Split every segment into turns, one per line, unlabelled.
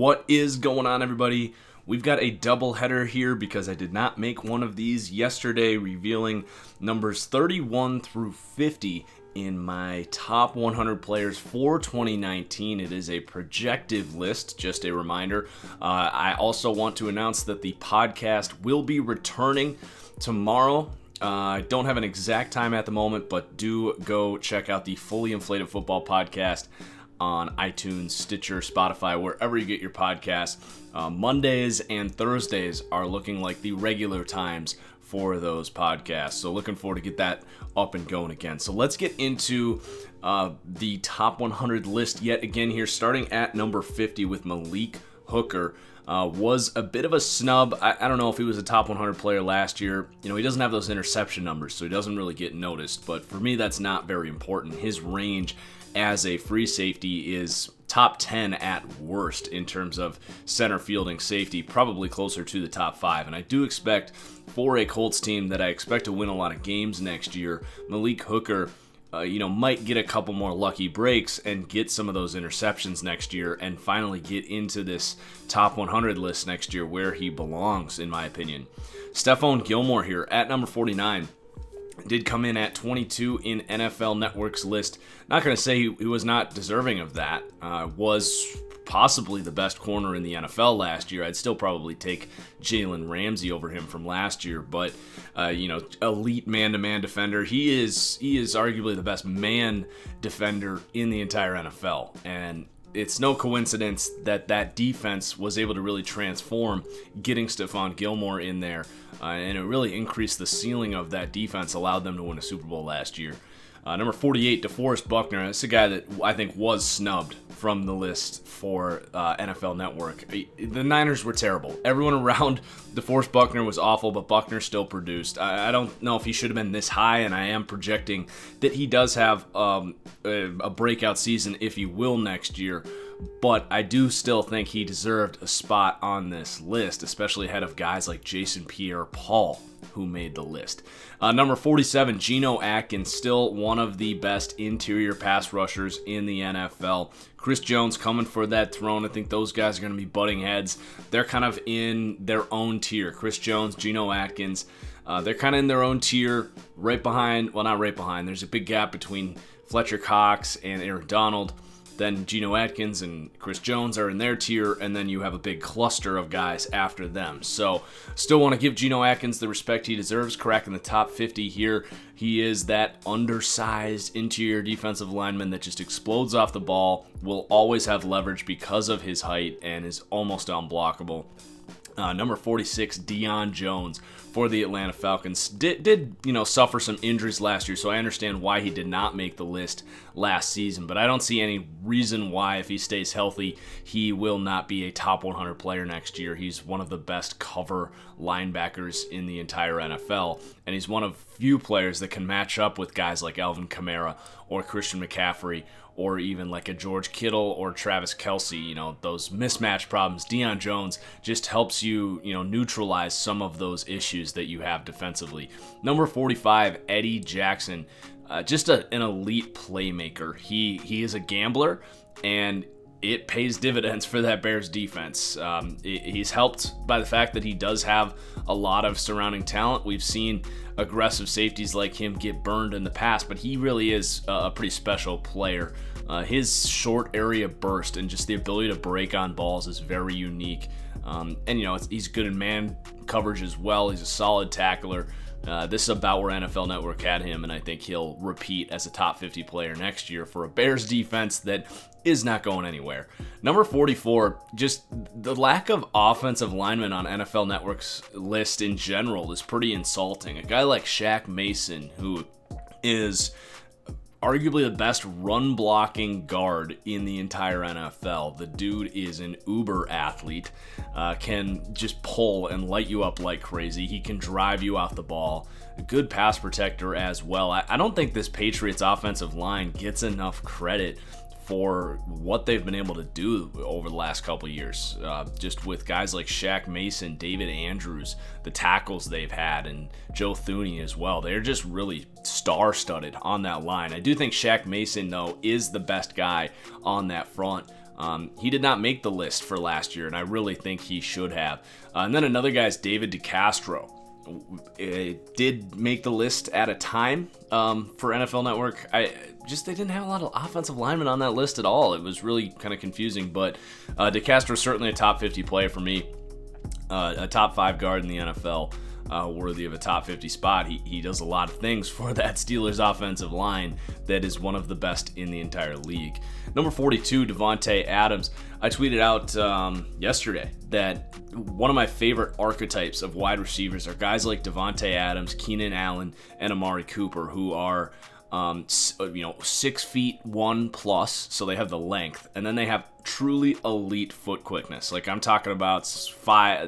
What is going on, everybody? We've got a doubleheader here because I did not make one of these yesterday, revealing numbers 31 through 50 in my top 100 players for 2019. It is a projective list, just a reminder. I also want to announce that the podcast will be returning tomorrow. I don't have an exact time at the moment, but do go check out the Fully Inflated Football podcast on iTunes, Stitcher, Spotify, wherever you get your podcasts. Mondays and Thursdays are looking like the regular times for those podcasts. So looking forward to get that up and going again. So let's get into the top 100 list yet again here, starting at number 50 with Malik Hooker. Was a bit of a snub. I don't know if he was a top 100 player last year. You know, he doesn't have those interception numbers, so he doesn't really get noticed. But for me, that's not very important. His range as a free safety is top 10 at worst in terms of center fielding safety, probably closer to the top 5. And I do expect for a Colts team that I expect to win a lot of games next year, Malik Hooker might get a couple more lucky breaks and get some of those interceptions next year and finally get into this top 100 list next year where he belongs, in my opinion. Stephon Gilmore here at number 49. Did come in at 22 in NFL Network's list. Not going to say he was not deserving of that. Was possibly the best corner in the NFL last year. I'd still probably take Jalen Ramsey over him from last year, but elite man-to-man defender. He is arguably the best man defender in the entire NFL, and it's no coincidence that that defense was able to really transform getting Stephon Gilmore in there, and it really increased the ceiling of that defense, allowed them to win a Super Bowl last year. Number 48, DeForest Buckner. That's a guy that I think was snubbed from the list for NFL Network. The Niners were terrible. Everyone around DeForest Buckner was awful, but Buckner still produced. I don't know if he should have been this high, and I am projecting that he does have a breakout season, if he will, next year. But I do still think he deserved a spot on this list, especially ahead of guys like Jason Pierre-Paul, who made the list. Number 47, Geno Atkins, still one of the best interior pass rushers in the NFL. Chris Jones coming for that throne. I think those guys are going to be butting heads. They're kind of in their own tier. Chris Jones, Geno Atkins, they're kind of in their own tier, right behind, well, not right behind. There's a big gap between Fletcher Cox and Aaron Donald. Then Geno Atkins and Chris Jones are in their tier, and then you have a big cluster of guys after them. So still want to give Geno Atkins the respect he deserves, cracking the top 50 here. He is that undersized interior defensive lineman that just explodes off the ball, will always have leverage because of his height, and is almost unblockable. Number 46, Deion Jones for the Atlanta Falcons. Did suffer some injuries last year, so I understand why he did not make the list last season. But I don't see any reason why, if he stays healthy, he will not be a top 100 player next year. He's one of the best cover linebackers in the entire NFL, and he's one of few players that can match up with guys like Alvin Kamara or Christian McCaffrey, or even like a George Kittel or Travis Kelce, those mismatch problems. Deion Jones just helps you, neutralize some of those issues that you have defensively. Number 45, Eddie Jackson, just an elite playmaker. He is a gambler, and it pays dividends for that Bears defense. He's helped by the fact that he does have a lot of surrounding talent. We've seen aggressive safeties like him get burned in the past, but he really is a pretty special player. His short area burst and just the ability to break on balls is very unique. He's good in man coverage as well. He's a solid tackler. This is about where NFL Network had him, and I think he'll repeat as a top 50 player next year for a Bears defense that is not going anywhere. Number 44, just the lack of offensive linemen on NFL Network's list in general is pretty insulting. A guy like Shaq Mason, who is arguably the best run-blocking guard in the entire NFL. The dude is an uber athlete, can just pull and light you up like crazy. He can drive you off the ball. A good pass protector as well. I don't think this Patriots offensive line gets enough credit for what they've been able to do over the last couple of years. Just with guys like Shaq Mason, David Andrews, the tackles they've had, and Joe Thuney as well. They're just really star-studded on that line. I do think Shaq Mason, though, is the best guy on that front. He did not make the list for last year, and I really think he should have. And then another guy is David DeCastro. It did make the list at a time for NFL Network. They didn't have a lot of offensive linemen on that list at all. It was really kind of confusing, but DeCastro is certainly a top 50 player for me, a top 5 guard in the NFL. Worthy of a top 50 spot. He does a lot of things for that Steelers offensive line that is one of the best in the entire league. Number 42, Davante Adams. I tweeted out yesterday that one of my favorite archetypes of wide receivers are guys like Davante Adams, Keenan Allen, and Amari Cooper, who are 6 feet 1 plus, so they have the length, and then they have truly elite foot quickness. Like I'm talking about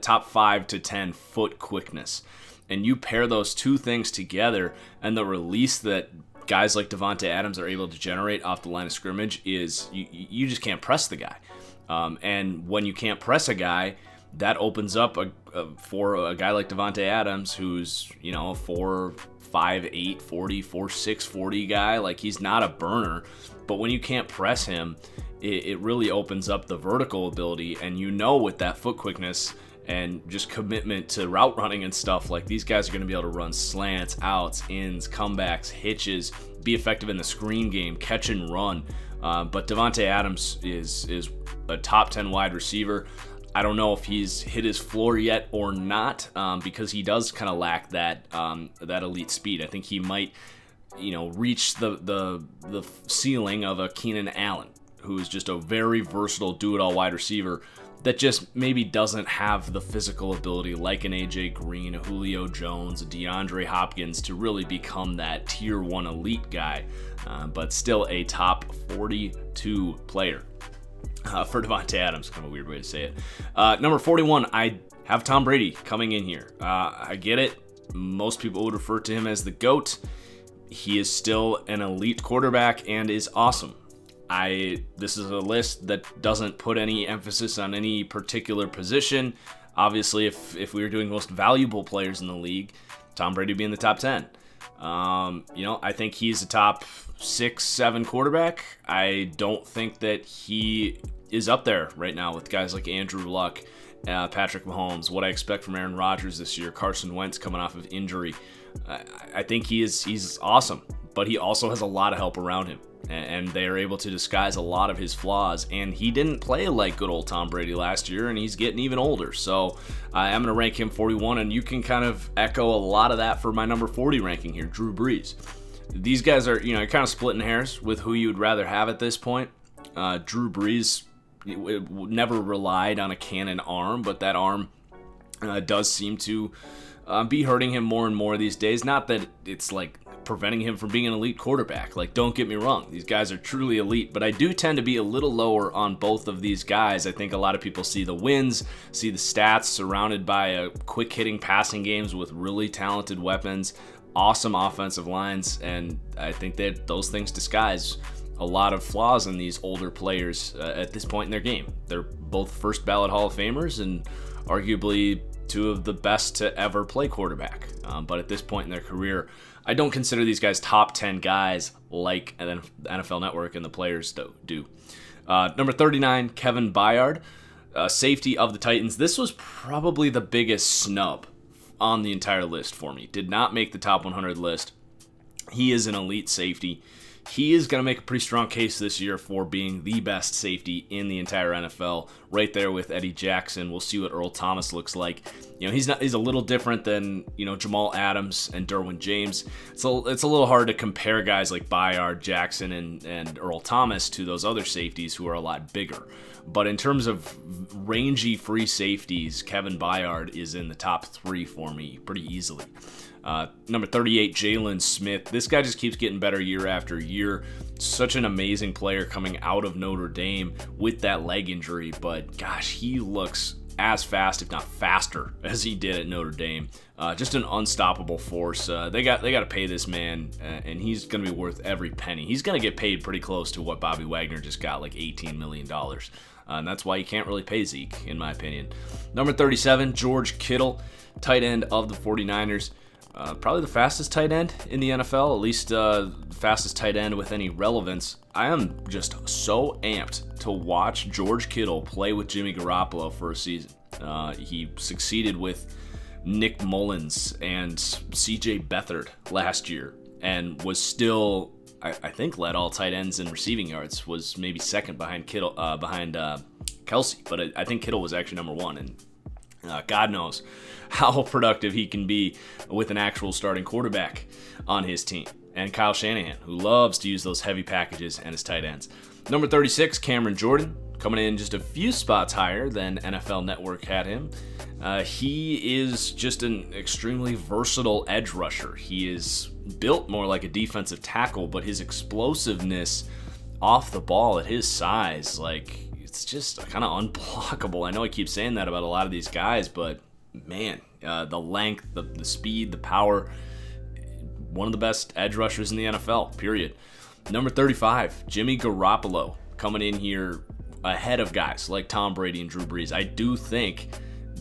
top 5 to 10 foot quickness, and you pair those two things together, and the release that guys like Davante Adams are able to generate off the line of scrimmage is you just can't press the guy, and when you can't press a guy, that opens up for a guy like Davante Adams, who's 4'5", 40, 4'6", 40 guy. Like he's not a burner, but when you can't press him, it really opens up the vertical ability. And with that foot quickness and just commitment to route running and stuff, like these guys are going to be able to run slants, outs, ins, comebacks, hitches, be effective in the screen game, catch and run. But Davante Adams is a top 10 wide receiver. I don't know if he's hit his floor yet or not, because he does kind of lack that elite speed. I think he might, reach the ceiling of a Keenan Allen, who is just a very versatile do-it-all wide receiver that just maybe doesn't have the physical ability like an AJ Green, a Julio Jones, a DeAndre Hopkins to really become that tier 1 elite guy, but still a top 42 player. For Davante Adams, kind of a weird way to say it. Number 41, I have Tom Brady coming in here. I get it. Most people would refer to him as the GOAT. He is still an elite quarterback and is awesome. This is a list that doesn't put any emphasis on any particular position. Obviously, if we were doing most valuable players in the league, Tom Brady would be in the top 10. I think he's a top 6-7 quarterback. I don't think that he is up there right now with guys like Andrew Luck, Patrick Mahomes, what I expect from Aaron Rodgers this year, Carson Wentz coming off of injury. I think he's awesome, but he also has a lot of help around him, and they are able to disguise a lot of his flaws, and he didn't play like good old Tom Brady last year, and he's getting even older, so I'm going to rank him 41, and you can kind of echo a lot of that for my number 40 ranking here, Drew Brees. These guys are, kind of splitting hairs with who you'd rather have at this point. Drew Brees never relied on a cannon arm, but that arm does seem to be hurting him more and more these days. Not that it's like preventing him from being an elite quarterback. Like, don't get me wrong, these guys are truly elite, but I do tend to be a little lower on both of these guys. I think a lot of people see the wins, see the stats surrounded by a quick-hitting passing games with really talented weapons, awesome offensive lines, and I think that those things disguise a lot of flaws in these older players at this point in their game. They're both first ballot Hall of Famers and arguably two of the best to ever play quarterback. But at this point in their career, I don't consider these guys top 10 guys like the NFL Network and the players do. Number 39, Kevin Byard, safety of the Titans. This was probably the biggest snub on the entire list for me. Did not make the top 100 list. He is an elite safety. He is going to make a pretty strong case this year for being the best safety in the entire NFL, right there with Eddie Jackson. We'll see what Earl Thomas looks like. He's a little different than, Jamal Adams and Derwin James. It's a little hard to compare guys like Byard, Jackson, and Earl Thomas to those other safeties who are a lot bigger. But in terms of rangy free safeties, Kevin Byard is in the top 3 for me pretty easily. Number 38, Jaylon Smith. This guy just keeps getting better year after year. Such an amazing player coming out of Notre Dame with that leg injury, but gosh, he looks as fast, if not faster, as he did at Notre Dame. Just an unstoppable force. They got to pay this man, and he's going to be worth every penny. He's going to get paid pretty close to what Bobby Wagner just got, like $18 million. And that's why you can't really pay Zeke, in my opinion. Number 37, George Kittle, tight end of the 49ers. probably the fastest tight end in the NFL, at least the fastest tight end with any relevance. I am just so amped to watch George Kittle play with Jimmy Garoppolo for a season. He succeeded with Nick Mullins and CJ Beathard last year and was still, I think, led all tight ends in receiving yards, was maybe second behind Kittle, behind Kelsey, but I think Kittle was actually number one, and God knows how productive he can be with an actual starting quarterback on his team. And Kyle Shanahan, who loves to use those heavy packages and his tight ends. Number 36, Cameron Jordan, coming in just a few spots higher than NFL Network had him. He is just an extremely versatile edge rusher. He is built more like a defensive tackle, but his explosiveness off the ball at his size, it's just kind of unblockable. I know I keep saying that about a lot of these guys, but man, the length, the speed, the power, one of the best edge rushers in the NFL, period. Number 35, Jimmy Garoppolo, coming in here ahead of guys like Tom Brady and Drew Brees. I do think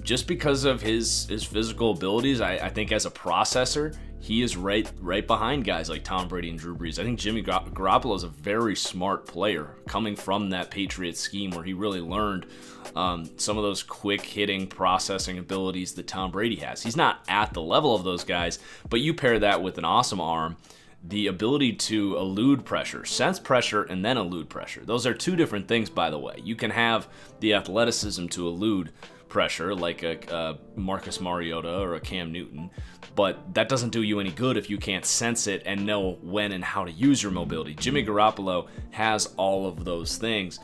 just because of his physical abilities, I think as a processor, he is right behind guys like Tom Brady and Drew Brees. I think Jimmy Garoppolo is a very smart player coming from that Patriots scheme where he really learned some of those quick-hitting processing abilities that Tom Brady has. He's not at the level of those guys, but you pair that with an awesome arm, the ability to elude pressure, sense pressure, and then elude pressure. Those are two different things, by the way. You can have the athleticism to elude pressure like a Marcus Mariota or a Cam Newton, but that doesn't do you any good if you can't sense it and know when and how to use your mobility. Jimmy Garoppolo has all of those things,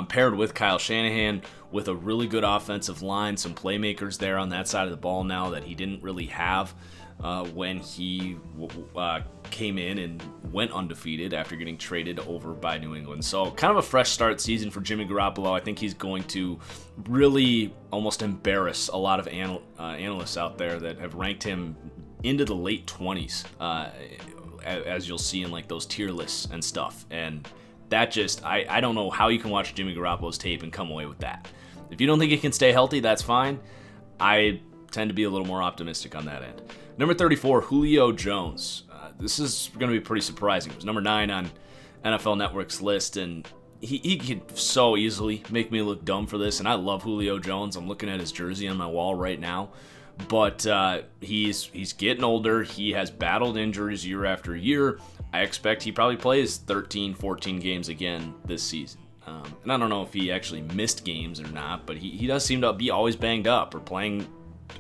paired with Kyle Shanahan with a really good offensive line, some playmakers there on that side of the ball now that he didn't really have when he came in and went undefeated after getting traded over by New England. So kind of a fresh start season for Jimmy Garoppolo. I think he's going to really almost embarrass a lot of analysts out there that have ranked him into the late 20s, as you'll see in like those tier lists and stuff. And that just, I don't know how you can watch Jimmy Garoppolo's tape and come away with that. If you don't think he can stay healthy, that's fine. I tend to be a little more optimistic on that end. Number 34, Julio Jones. This is going to be pretty surprising. It was number 9 on NFL Network's list, and he could so easily make me look dumb for this, and I love Julio Jones. I'm looking at his jersey on my wall right now, but he's getting older. He has battled injuries year after year. I expect he probably plays 13, 14 games again this season. And I don't know if he actually missed games or not, but he does seem to be always banged up or playing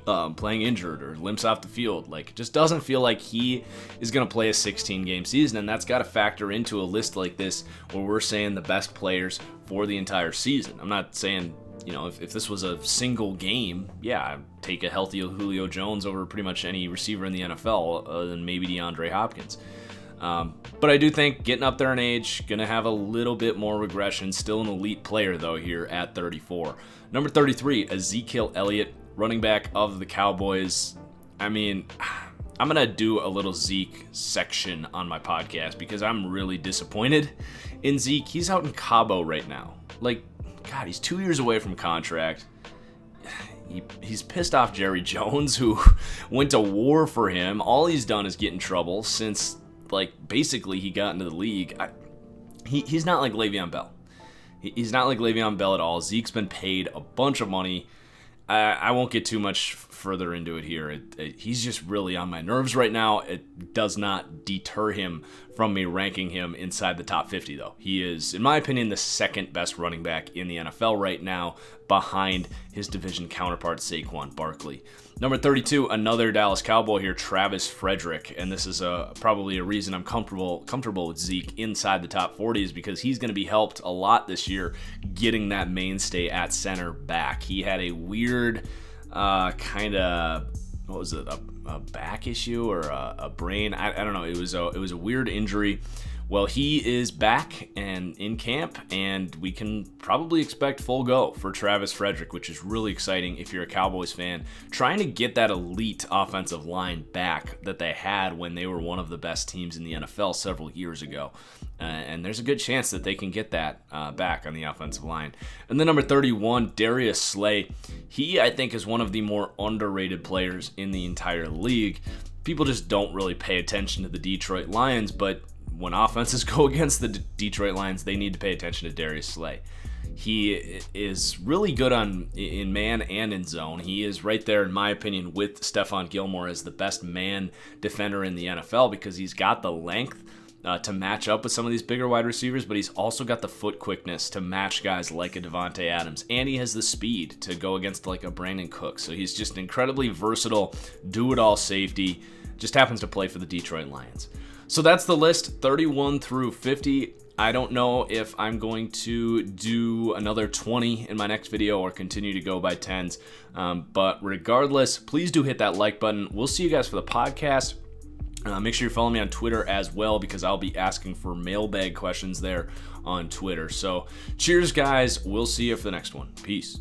injured or limps off the field. It just doesn't feel like he is going to play a 16-game season, and that's got to factor into a list like this where we're saying the best players for the entire season. I'm not saying, if this was a single game, yeah, I'd take a healthy Julio Jones over pretty much any receiver in the NFL other than maybe DeAndre Hopkins. But I do think getting up there in age, going to have a little bit more regression. Still an elite player, though, here at 34. Number 33, Ezekiel Elliott, running back of the Cowboys. I mean, I'm going to do a little Zeke section on my podcast because I'm really disappointed in Zeke. He's out in Cabo right now. God, he's 2 years away from contract. He's pissed off Jerry Jones, who went to war for him. All he's done is get in trouble since, basically he got into the league. He's not like Le'Veon Bell. He's not like Le'Veon Bell at all. Zeke's been paid a bunch of money. I won't get too much further into it here. He's just really on my nerves right now. It does not deter him from me ranking him inside the top 50, though. He is, in my opinion, the second best running back in the NFL right now, behind his division counterpart, Saquon Barkley. Number 32, another Dallas Cowboy here, Travis Frederick, and this is probably a reason I'm comfortable with Zeke inside the top 40 is because he's going to be helped a lot this year getting that mainstay at center back. He had a weird kind of, what was it, a back issue or a brain? I don't know. It was a weird injury Well, he is back and in camp, and we can probably expect full go for Travis Frederick, which is really exciting if you're a Cowboys fan. Trying to get that elite offensive line back that they had when they were one of the best teams in the NFL several years ago. And there's a good chance that they can get that back on the offensive line. And then number 31, Darius Slay. He, I think, is one of the more underrated players in the entire league. People just don't really pay attention to the Detroit Lions, but when offenses go against the Detroit Lions, they need to pay attention to Darius Slay. He is really good in man and in zone. He is right there, in my opinion, with Stephon Gilmore as the best man defender in the NFL because he's got the length to match up with some of these bigger wide receivers, but he's also got the foot quickness to match guys like a Davante Adams, and he has the speed to go against like a Brandon Cooks. So he's just incredibly versatile, do-it-all safety, just happens to play for the Detroit Lions. So that's the list, 31 through 50. I don't know if I'm going to do another 20 in my next video or continue to go by 10s. But regardless, please do hit that like button. We'll see you guys for the podcast. Make sure you follow me on Twitter as well because I'll be asking for mailbag questions there on Twitter. So cheers, guys. We'll see you for the next one. Peace.